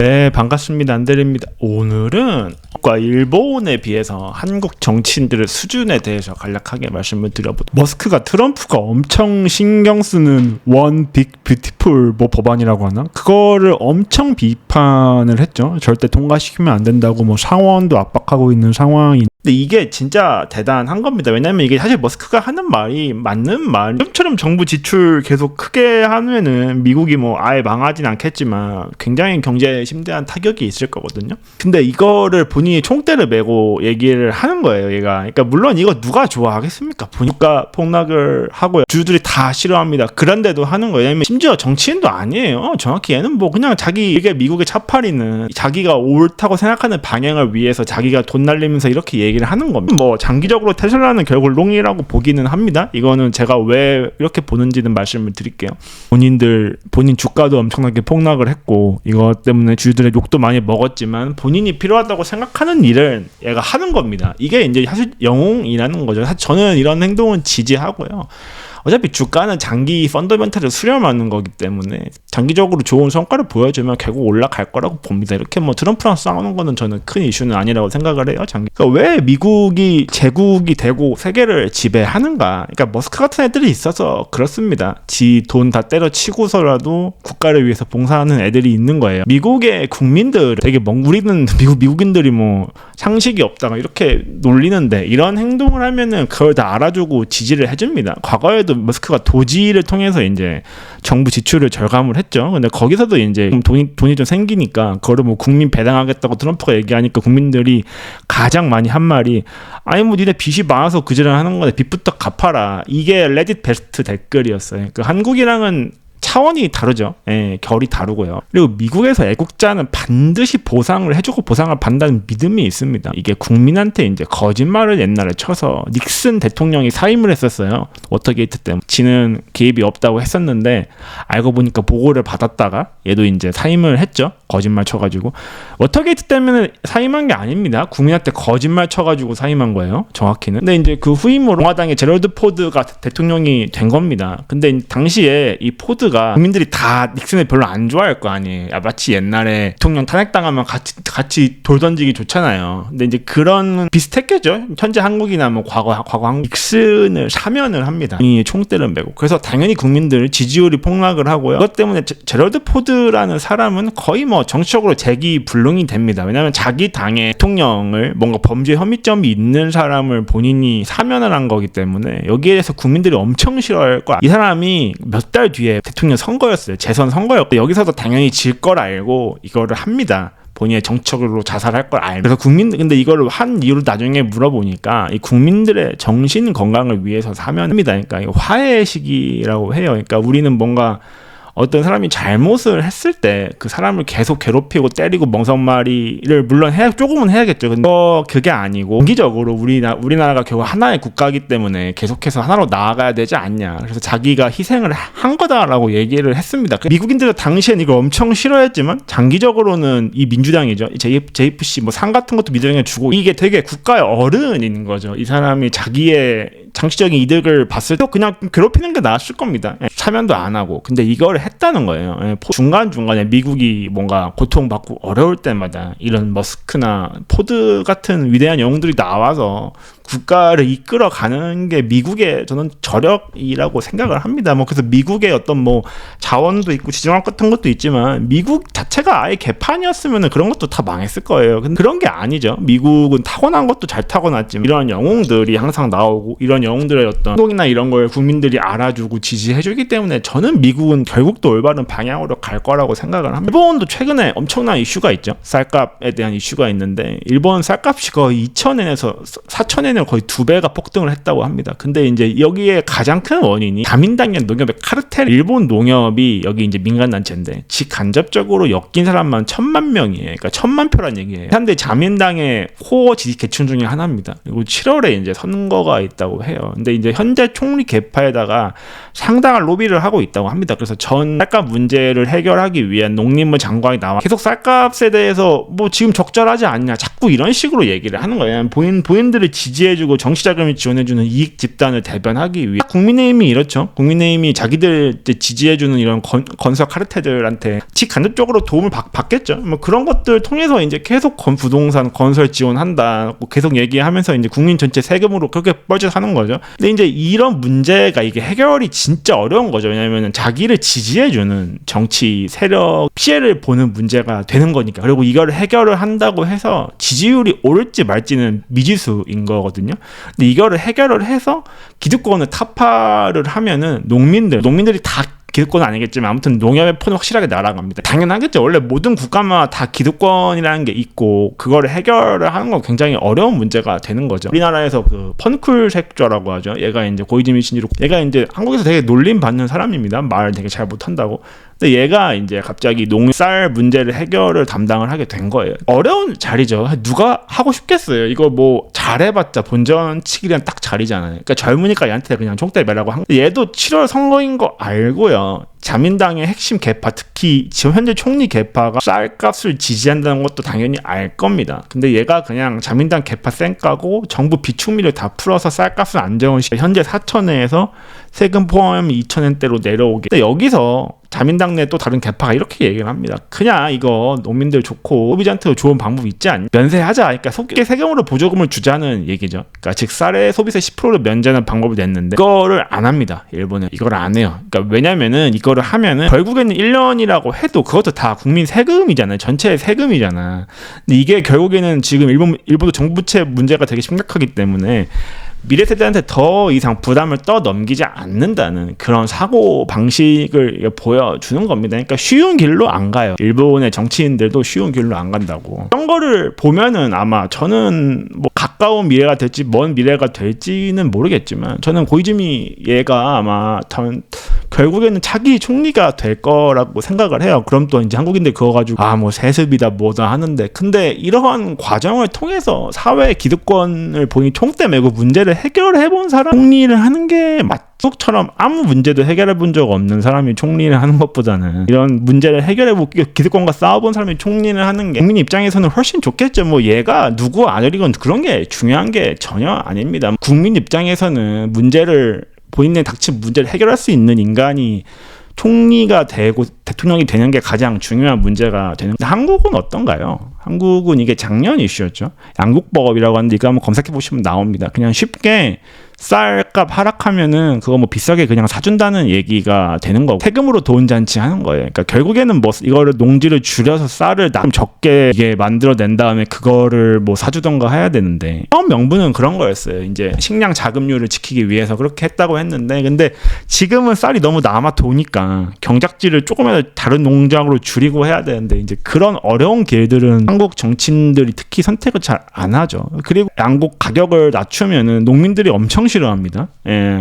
네, 반갑습니다. 안드레입니다. 오늘은 일본에 비해서 한국 정치인들의 수준에 대해서 간략하게 말씀을 드려보도록. 머스크가 트럼프가 엄청 신경 쓰는 원 빅 뷰티풀 법안이라고 하나? 그거를 엄청 비판을 했죠. 절대 통과시키면 안 된다고 상원도 압박하고 있는 상황이. 근데 이게 진짜 대단한 겁니다. 왜냐면 이게 사실 머스크가 하는 말이 맞는 말. 좀처럼 정부 지출 계속 크게 하면은 미국이 아예 망하진 않겠지만 굉장히 경제에 심대한 타격이 있을 거거든요. 근데 이거를 본인이 총대를 메고 얘기를 하는 거예요, 얘가. 그러니까 물론 이거 누가 좋아하겠습니까? 보니까 폭락을 하고요. 주주들이 다 싫어합니다. 그런데도 하는 거예요. 왜냐면 심지어 정치인도 아니에요. 정확히 얘는 그냥 이게 미국의 차파리는 자기가 옳다고 생각하는 방향을 위해서 자기가 돈 날리면서 이렇게 얘기를 하는 겁니다. 장기적으로 테슬라는 결국 롱이라고 보기는 합니다. 이거는 제가 왜 이렇게 보는지는 말씀을 드릴게요. 본인 주가도 엄청나게 폭락을 했고 이것 때문에 주주들의 욕도 많이 먹었지만 본인이 필요하다고 생각하는 일을 얘가 하는 겁니다. 이게 이제 사실 영웅이라는 거죠. 사실 저는 이런 행동은 지지하고요. 어차피 주가는 장기 펀더멘탈을 수렴하는 거기 때문에 장기적으로 좋은 성과를 보여주면 결국 올라갈 거라고 봅니다. 이렇게 트럼프랑 싸우는 거는 저는 큰 이슈는 아니라고 생각을 해요. 그러니까 왜 미국이 제국이 되고 세계를 지배하는가? 그러니까 머스크 같은 애들이 있어서 그렇습니다. 지 돈 다 때려치고서라도 국가를 위해서 봉사하는 애들이 있는 거예요. 미국의 국민들 되게 우리는 미국인들이 상식이 없다 이렇게 놀리는데 이런 행동을 하면은 그걸 다 알아주고 지지를 해줍니다. 과거에도 머스크가 도지를 통해서 이제 정부 지출을 절감을 했죠. 근데 거기서도 이제 돈이 좀 생기니까 그거를 국민 배당하겠다고 트럼프가 얘기하니까 국민들이 가장 많이 한 말이 니네 빚이 많아서 그지랄 하는 건데 빚부터 갚아라. 이게 레딧 베스트 댓글이었어요. 한국이랑은 차원이 다르죠. 결이 다르고요. 그리고 미국에서 애국자는 반드시 보상을 해주고 보상을 받는다는 믿음이 있습니다. 이게 국민한테 이제 거짓말을 옛날에 쳐서 닉슨 대통령이 사임을 했었어요. 워터게이트 때문에. 지는 개입이 없다고 했었는데 알고 보니까 보고를 받았다가 얘도 이제 사임을 했죠. 거짓말 쳐가지고. 워터게이트 때문에 사임한 게 아닙니다. 국민한테 거짓말 쳐가지고 사임한 거예요. 정확히는. 근데 이제 그 후임으로 공화당의 제럴드 포드가 대통령이 된 겁니다. 근데 당시에 이 포드가 국민들이 다 닉슨을 별로 안 좋아할 거 아니에요. 마치 옛날에 대통령 탄핵당하면 같이 돌 던지기 좋잖아요. 근데 이제 그런 비슷했겠죠. 현재 한국이나 과거 한국 닉슨을 사면을 합니다. 이 총대를 메고. 그래서 당연히 국민들 지지율이 폭락을 하고요. 그것 때문에 제럴드 포드라는 사람은 거의 정치적으로 재기불능이 됩니다. 왜냐하면 자기 당의 대통령을 뭔가 범죄 혐의점이 있는 사람을 본인이 사면을 한 거기 때문에 여기에 대해서 국민들이 엄청 싫어할 거야. 이 사람이 몇 달 뒤에 대통령 선거였어요. 재선 선거였고 여기서도 당연히 질 걸 알고 이거를 합니다. 본인의 정책으로 자살할 걸 알고. 그래서 근데 이걸 한 이유를 나중에 물어보니까 이 국민들의 정신 건강을 위해서 사면합니다. 그러니까 이거 화해의 시기라고 해요. 그러니까 우리는 뭔가 어떤 사람이 잘못을 했을 때 그 사람을 계속 괴롭히고 때리고 멍석말이를 물론 조금은 해야겠죠. 근데 그게 아니고 장기적으로 우리나라가 결국 하나의 국가이기 때문에 계속해서 하나로 나아가야 되지 않냐. 그래서 자기가 희생을 한 거다라고 얘기를 했습니다. 미국인들도 당시엔 이걸 엄청 싫어했지만 장기적으로는 이 민주당이죠. JFC 상 같은 것도 민주당에 주고 이게 되게 국가의 어른인 거죠. 이 사람이 자기의 장치적인 이득을 봤을 때 그냥 괴롭히는 게 나았을 겁니다. 사면도 안 하고. 근데 이걸 했다는 거예요. 중간중간에 미국이 뭔가 고통받고 어려울 때마다 이런 머스크나 포드 같은 위대한 영웅들이 나와서 국가를 이끌어가는 게 미국의 저는 저력이라고 생각을 합니다. 그래서 미국의 어떤 자원도 있고 지정학 같은 것도 있지만 미국 자체가 아예 개판이었으면 그런 것도 다 망했을 거예요. 근데 그런 게 아니죠. 미국은 타고난 것도 잘 타고났지만 이런 영웅들이 항상 나오고 이런 영웅들의 어떤 행동이나 이런 걸 국민들이 알아주고 지지해주기 때문에 저는 미국은 결국 또 올바른 방향으로 갈 거라고 생각을 합니다. 일본도 최근에 엄청난 이슈가 있죠. 쌀값에 대한 이슈가 있는데 일본 쌀값이 거의 2,000엔에서 4,000엔을 거의 2배가 폭등을 했다고 합니다. 근데 이제 여기에 가장 큰 원인이 자민당의 농협의 카르텔. 일본 농협이 여기 이제 민간단체인데 직간접적으로 엮인 사람만 1,000만 명이에요. 그러니까 1,000만 표란 얘기예요. 현대 자민당의 코어 지지 계층 중에 하나입니다. 그리고 7월에 이제 선거가 있다고 해요. 근데 이제 현재 총리 개파에다가 상당한 로비를 하고 있다고 합니다. 그래서 전 이런 쌀값 문제를 해결하기 위한 농림부 장관이 나와 계속 쌀값에 대해서 뭐 지금 적절하지 않냐 자꾸 이런 식으로 얘기를 하는 거예요. 본인들을 지지해주고 정치자금을 지원해주는 이익 집단을 대변하기 위해 국민의힘이 이렇죠. 국민의힘이 자기들 지지해주는 이런 건설 카르텔들한테 간접적으로 도움을 받겠죠. 뭐 그런 것들 통해서 이제 계속 부동산 건설 지원한다 계속 얘기하면서 이제 국민 전체 세금으로 그렇게 뻘짓하는 거죠. 근데 이제 이런 문제가 이게 해결이 진짜 어려운 거죠. 왜냐하면 자기를 지지해주는 정치 세력 피해를 보는 문제가 되는 거니까. 그리고 이거를 해결을 한다고 해서 지지율이 오를지 말지는 미지수인 거거든요. 근데 이거를 해결을 해서 기득권을 타파를 하면은 농민들이 다 기득권은 아니겠지만 아무튼 농협의 폰은 확실하게 날아갑니다. 당연하겠죠. 원래 모든 국가마다 다 기득권이라는 게 있고 그거를 해결을 하는 건 굉장히 어려운 문제가 되는 거죠. 우리나라에서 그 펀쿨색조라고 하죠. 얘가 이제 고이즈미 신지로 얘가 이제 한국에서 되게 놀림 받는 사람입니다. 말을 되게 잘 못한다고. 근데 얘가 이제 갑자기 쌀 문제를 해결을 담당을 하게 된 거예요. 어려운 자리죠. 누가 하고 싶겠어요. 이거 뭐 잘해봤자 본전치기란 딱 자리잖아요. 그러니까 젊으니까 얘한테 그냥 총대 매라고 한 거예요. 얘도 7월 선거인 거 알고요. 자민당의 핵심 계파, 특히 지금 현재 총리 계파가 쌀값을 지지한다는 것도 당연히 알 겁니다. 근데 얘가 그냥 자민당 계파 쌩까고 정부 비축미를 다 풀어서 쌀값을 안정시켜 현재 4,000원에서 세금 포함 2,000원대로 내려오게. 근데 여기서 자민당 내 또 다른 계파가 이렇게 얘기를 합니다. 그냥 이거 농민들 좋고 소비자한테도 좋은 방법이 있지 않냐? 면세하자. 그러니까 세금으로 보조금을 주자는 얘기죠. 그러니까 즉 쌀의 소비세 10%를 면제하는 방법을 냈는데 이거를 안 합니다. 일본은 이걸 안 해요. 그러니까 왜냐면은 이거를 하면은 결국에는 1년이라고 해도 그것도 다 국민 세금이잖아요. 전체 세금이잖아. 근데 이게 결국에는 지금 일본도 정부 부채 문제가 되게 심각하기 때문에 미래 세대한테 더 이상 부담을 떠넘기지 않는다는 그런 사고 방식을 보여주는 겁니다. 그러니까 쉬운 길로 안 가요. 일본의 정치인들도 쉬운 길로 안 간다고. 이런 거를 보면은 아마 저는 뭐 가까운 미래가 될지 먼 미래가 될지는 모르겠지만 저는 고이즈미 얘가 아마 결국에는 차기 총리가 될 거라고 생각을 해요. 그럼 또 이제 한국인들 그거 가지고 뭐 세습이다 뭐다 하는데 근데 이러한 과정을 통해서 사회 기득권을 본인이 총대 메고 문제를 해결해본 사람 총리를 하는 게 맞처럼 아무 문제도 해결해본 적 없는 사람이 총리를 하는 것보다는 이런 문제를 해결해보고 기득권과 싸워본 사람이 총리를 하는 게 국민 입장에서는 훨씬 좋겠죠. 뭐 얘가 누구 아들이건 그런 게 중요한 게 전혀 아닙니다. 국민 입장에서는 본인의 닥친 문제를 해결할 수 있는 인간이 총리가 되고 대통령이 되는 게 가장 중요한 문제가 되는데 한국은 어떤가요? 한국은 이게 작년 이슈였죠. 양국법이라고 하는데 이거 한번 검색해 보시면 나옵니다. 그냥 쉽게 쌀값 하락하면은 그거 뭐 비싸게 그냥 사준다는 얘기가 되는 거고 세금으로 돈 잔치하는 거예요. 그러니까 결국에는 뭐 이거를 농지를 줄여서 쌀을 좀 적게 이게 만들어낸 다음에 그거를 뭐 사주던가 해야 되는데 처음 명분은 그런 거였어요. 이제 식량 자급률을 지키기 위해서 그렇게 했다고 했는데 근데 지금은 쌀이 너무 남아 도니까 경작지를 조금이라도 다른 농장으로 줄이고 해야 되는데 이제 그런 어려운 길들은 한국 정치인들이 특히 선택을 잘 안 하죠. 그리고 양곡 가격을 낮추면은 농민들이 엄청 싫어합니다.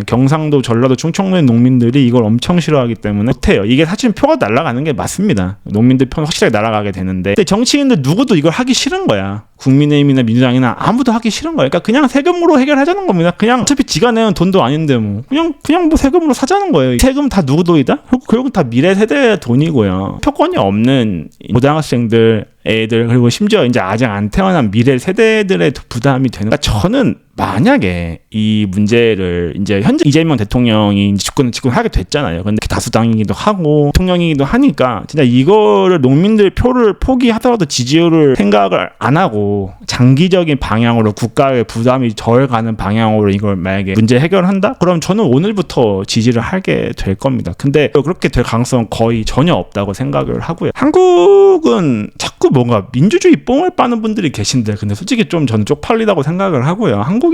경상도, 전라도, 충청도의 농민들이 이걸 엄청 싫어하기 때문에 못해요. 이게 사실 표가 날아가는 게 맞습니다. 농민들 편 확실하게 날아가게 되는데 근데 정치인들 누구도 이걸 하기 싫은 거야. 국민의힘이나 민주당이나 아무도 하기 싫은 거야. 그러니까 그냥 세금으로 해결하자는 겁니다. 그냥 어차피 지가 내는 돈도 아닌데 뭐 그냥 뭐 세금으로 사자는 거예요. 세금 다 누구 돈이다? 결국 다 미래 세대의 돈이고요. 표권이 없는 고등학생들 애들 그리고 심지어 이제 아직 안 태어난 미래 세대들의 부담이 되는. 그러니까 저는 만약에 이 문제를 이제 현재 이재명 대통령이 이제 집권을 하게 됐잖아요. 근데 다수당이기도 하고 대통령이기도 하니까 진짜 이거를 농민들 표를 포기하더라도 지지율을 생각을 안 하고 장기적인 방향으로 국가의 부담이 덜 가는 방향으로 이걸 만약에 문제 해결한다? 그럼 저는 오늘부터 지지를 하게 될 겁니다. 근데 그렇게 될 가능성은 거의 전혀 없다고 생각을 하고요. 한국은 자꾸 뭔가 민주주의 뽕을 빠는 분들이 계신데 근데 솔직히 좀 저는 쪽팔리다고 생각을 하고요. 한국은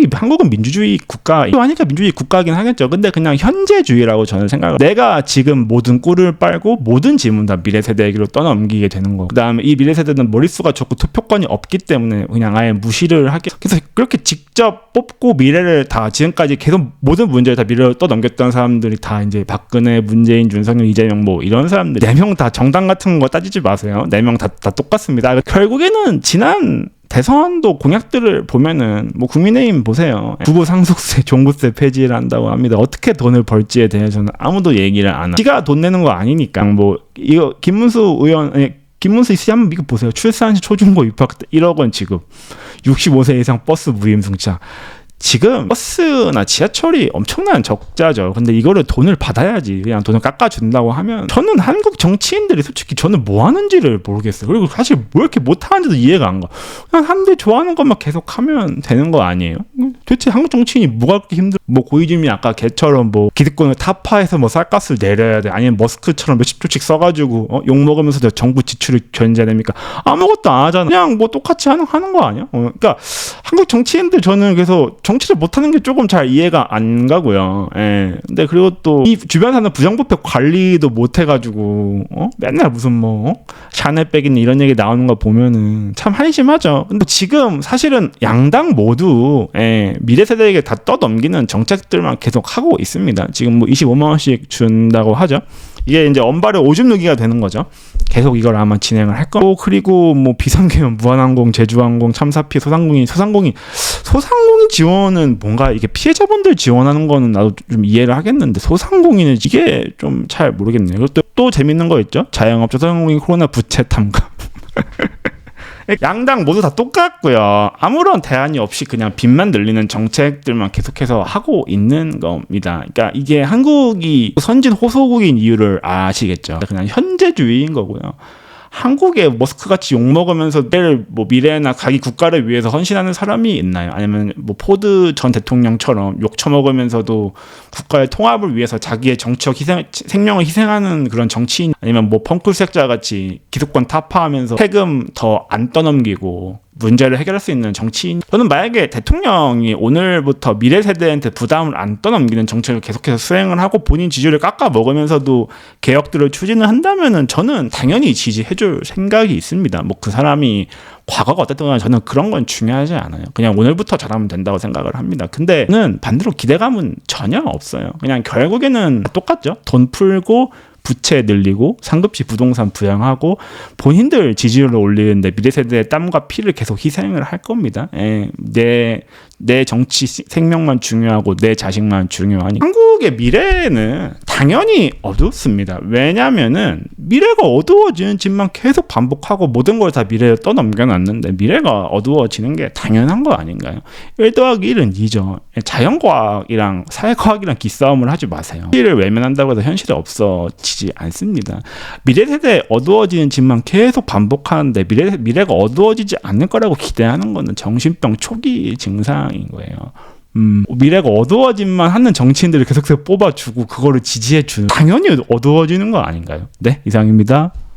민주주의 국가 하니까 민주주의 국가긴 하겠죠. 근데 그냥 현재주의라고 저는 생각을 내가 지금 모든 꿀을 빨고 모든 질문 다 미래 세대에게로 떠넘기게 되는 거. 그다음에 이 미래 세대는 머릿수가 적고 투표권이 없기 때문에 그냥 아예 무시를 하게. 그래서 그렇게 직접 뽑고 미래를 다 지금까지 계속 모든 문제를 다 미래로 떠넘겼던 사람들이 다 이제 박근혜, 문재인, 윤석열, 이재명 뭐 이런 사람들 4명 다 정당 같은 거 따지지 마세요. 4명 다 똑같습니다. 결국에는 지난 대선도 공약들을 보면은 뭐 국민의힘 보세요. 부부 상속세, 종부세 폐지를 한다고 합니다. 어떻게 돈을 벌지에 대해서는 아무도 얘기를 안 하고. 지가 돈 내는 거 아니니까 뭐 이거 김문수 의원 김문수 씨 한번 이거 보세요. 출산시 초중고 입학 때 1억 원 지급, 65세 이상 버스 무임승차. 지금 버스나 지하철이 엄청난 적자죠. 근데 이거를 돈을 받아야지. 그냥 돈을 깎아준다고 하면 저는 한국 정치인들이 솔직히 저는 뭐 하는지를 모르겠어요. 그리고 사실 뭐 이렇게 못하는지도 이해가 안 가. 그냥 한데 좋아하는 것만 계속 하면 되는 거 아니에요? 도대체 한국 정치인이 뭐가 그렇게 힘들어? 뭐 고이즈미 아까 걔처럼 뭐 기득권을 타파해서 뭐 쌀값을 내려야 돼. 아니면 머스크처럼 몇십 조씩 써가지고 욕먹으면서 정부 지출을 견제해야 됩니까? 아무것도 안 하잖아. 그냥 뭐 똑같이 하는 거 아니야? 그러니까 한국 정치인들 저는 그래서 정치를 못하는 게 조금 잘 이해가 안 가고요. 예. 근데 그리고 또 이 주변 사는 부정부패 관리도 못 해가지고 맨날 무슨 뭐 샤넬백이나 이런 얘기 나오는 거 보면은 참 한심하죠. 근데 지금 사실은 양당 모두 미래 세대에게 다 떠넘기는 정책들만 계속 하고 있습니다. 지금 뭐 25만 원씩 준다고 하죠. 이게 이제 언발의 오줌 누기가 되는 거죠. 계속 이걸 아마 진행을 할 거고, 그리고 뭐 비상계엄, 무한항공, 제주항공, 참사 피해 소상공인 지원은 뭔가 이게 피해자분들 지원하는 거는 나도 좀 이해를 하겠는데 소상공인은 이게 좀 잘 모르겠네요. 그리고 또 재밌는 거 있죠. 자영업자 소상공인 코로나 부채 탐감. 양당 모두 다 똑같고요. 아무런 대안이 없이 그냥 빚만 늘리는 정책들만 계속해서 하고 있는 겁니다. 그러니까 이게 한국이 선진 호소국인 이유를 아시겠죠. 그냥 현재주의인 거고요. 한국에 머스크같이 욕먹으면서 미래나 자기 국가를 위해서 헌신하는 사람이 있나요? 아니면 뭐 포드 전 대통령처럼 욕 처먹으면서도 국가의 통합을 위해서 자기의 정치적 생명을 희생하는 그런 정치인, 아니면 뭐 펑클색자같이 기득권 타파하면서 세금 더 안 떠넘기고 문제를 해결할 수 있는 정치인. 저는 만약에 대통령이 오늘부터 미래 세대한테 부담을 안 떠넘기는 정책을 계속해서 수행을 하고 본인 지지율을 깎아 먹으면서도 개혁들을 추진을 한다면은 저는 당연히 지지해줄 생각이 있습니다. 뭐 그 사람이 과거가 어땠든 간에 저는 그런 건 중요하지 않아요. 그냥 오늘부터 잘하면 된다고 생각을 합니다. 근데 저는 반대로 기대감은 전혀 없어요. 그냥 결국에는 똑같죠. 돈 풀고 부채 늘리고 상급지 부동산 부양하고 본인들 지지율을 올리는데 미래 세대의 땀과 피를 계속 희생을 할 겁니다. 내 정치 생명만 중요하고 내 자식만 중요하니 한국의 미래는 당연히 어둡습니다. 왜냐면은 미래가 어두워지는 짓만 계속 반복하고 모든 걸 다 미래에 떠넘겨놨는데 미래가 어두워지는 게 당연한 거 아닌가요? 1 더하기 1은 2죠. 자연과학이랑 사회과학이랑 기싸움을 하지 마세요. 현실을 외면한다고 해서 현실이 없어지지 않습니다. 미래 세대에 어두워지는 짓만 계속 반복하는데 미래가 어두워지지 않을 거라고 기대하는 거는 정신병 초기 증상인 거예요. 미래가 어두워짐만 하는 정치인들을 계속해서 뽑아주고 그거를 지지해주는, 당연히 어두워지는 거 아닌가요? 네, 이상입니다.